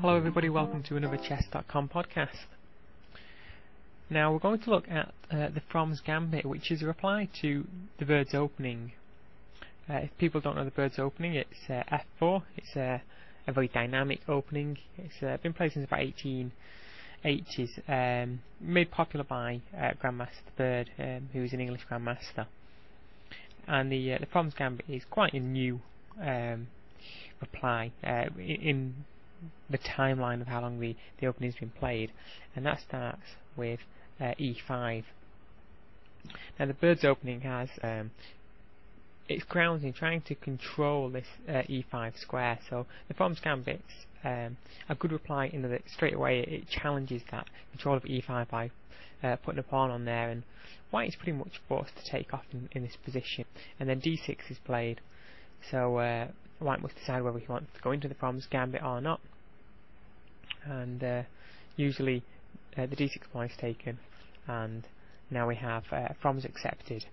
Hello everybody, welcome to another Chess.com podcast. Now we're going to look at the From's Gambit, which is a reply to the bird's opening. If people don't know the bird's opening, it's f4. It's a very dynamic opening. It's been played since about 1880s, made popular by Grandmaster Bird, who's an English Grandmaster. And the From's Gambit is quite a new reply in the timeline of how long the opening's been played, and that starts with e5. Now the bird's opening has its grounds in trying to control this e5 square, so the From's Gambit's a good reply in that straight away it challenges that control of e5 by putting a pawn on there, and white is pretty much forced to take off in this position, and then d6 is played, so white must decide whether he wants to go into the From's Gambit or not, and usually the d6 pawn is taken, and now we have From's accepted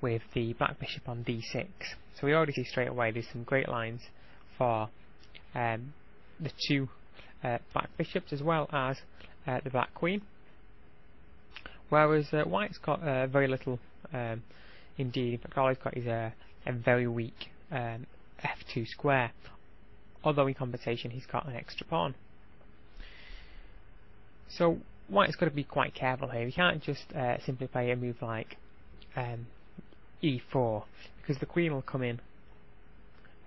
with the black bishop on d6. So we already see straight away there's some great lines for the two black bishops as well as the black queen, whereas white's got very little indeed. In fact all he's got is a very weak f2 square, although in compensation he's got an extra pawn. So white's got to be quite careful here. He can't just simply play a move like e4, because the queen will come in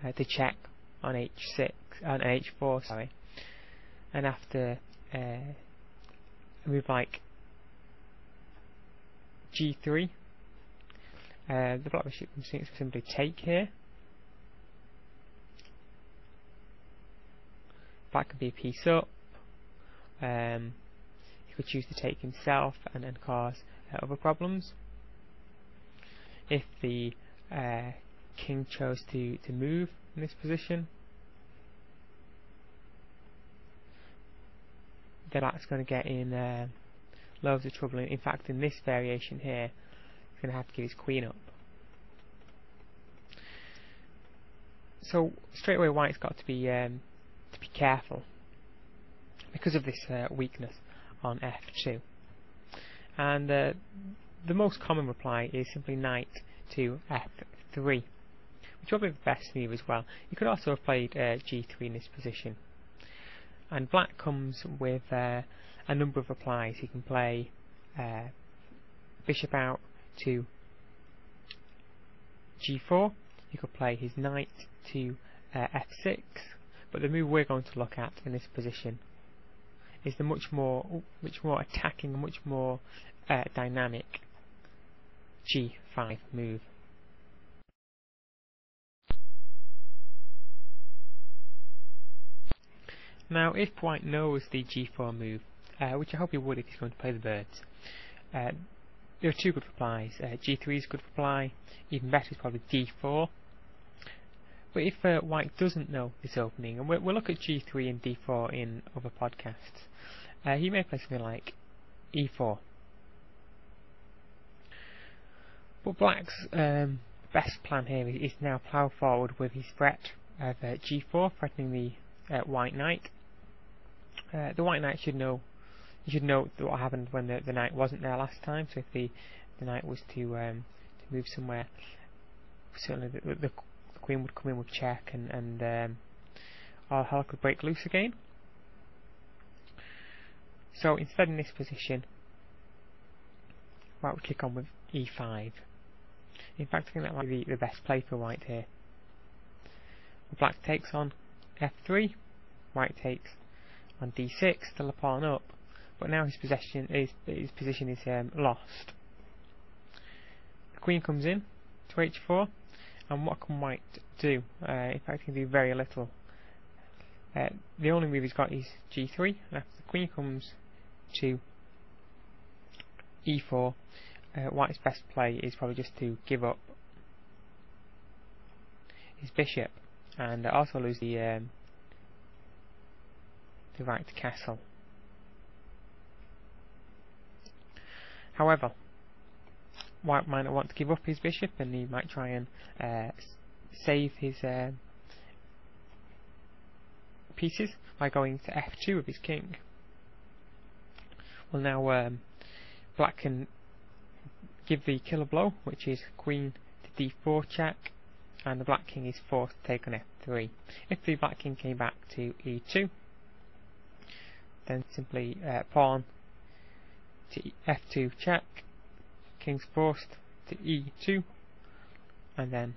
to check on h6 on h4, sorry, and after a move like g3, the black bishop can simply take here. Black can be a piece up. He could choose to take himself and then cause other problems. If the king chose to move in this position, then black's going to get in loads of trouble. In fact, in this variation here, he's going to have to give his queen up. So straight away, white's got to be careful because of this weakness on f2, and the most common reply is simply knight to f3, which will be the best move as well. You could also have played g3 in this position, and black comes with a number of replies. He can play bishop out to g4. He could play his knight to f6, but the move we're going to look at in this position is the much more attacking, much more dynamic g5 move. Now, if white knows the g4 move, which I hope he would if he's going to play the birds, there are two good replies. g3 is a good reply. Even better is probably d4. But if white doesn't know this opening, and we'll look at g3 and d4 in other podcasts, he may play something like e4. But black's best plan here is now plough forward with his threat of g4, threatening the white knight. The white knight should know. You should know what happened when the knight wasn't there last time. So if the knight was to move somewhere, certainly the queen would come in with check, and all hell could break loose again. So instead, in this position, white would kick on with e5. In fact, I think that might be the best play for white here. Black takes on f3, white takes on d6, still a pawn up, but now his position is lost. The queen comes in to h4, and what can white do? In fact, he can do very little. The only move he's got is g3, and after the queen comes to e4, white's best play is probably just to give up his bishop and also lose the right to castle. However, white might not want to give up his bishop, and he might try and save his pieces by going to f2 with his king. Well, now black can give the killer blow, which is queen to d4 check, and the black king is forced to take on f3. If the black king came back to e2, then simply pawn to f2 check, king's forced to e2, and then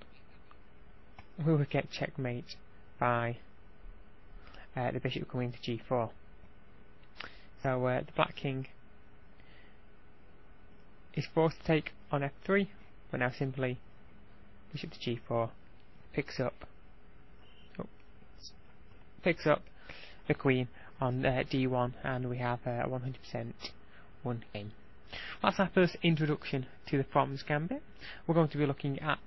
we will get checkmate by the bishop coming to g4. So the black king is forced to take on f3, but now simply bishop to g4 picks up the queen on d1, and we have 100% won game. That's our first introduction to the Fromm's Gambit. We're going to be looking at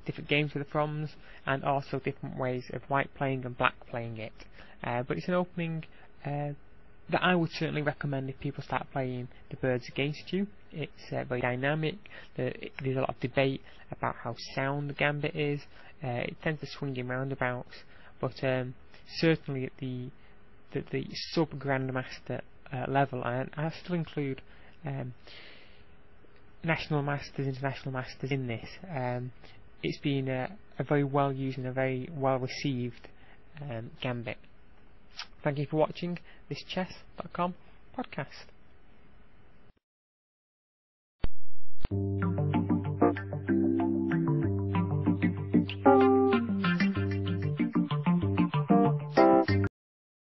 different games with the Fromm's and also different ways of white playing and black playing it. But it's an opening that I would certainly recommend if people start playing the birds against you. It's very dynamic. There's a lot of debate about how sound the gambit is. It tends to swing in roundabouts, but certainly at the sub-grandmaster level, and I still include national masters, international masters in this. It's been a very well used and a very well received gambit. Thank you for watching this Chess.com podcast.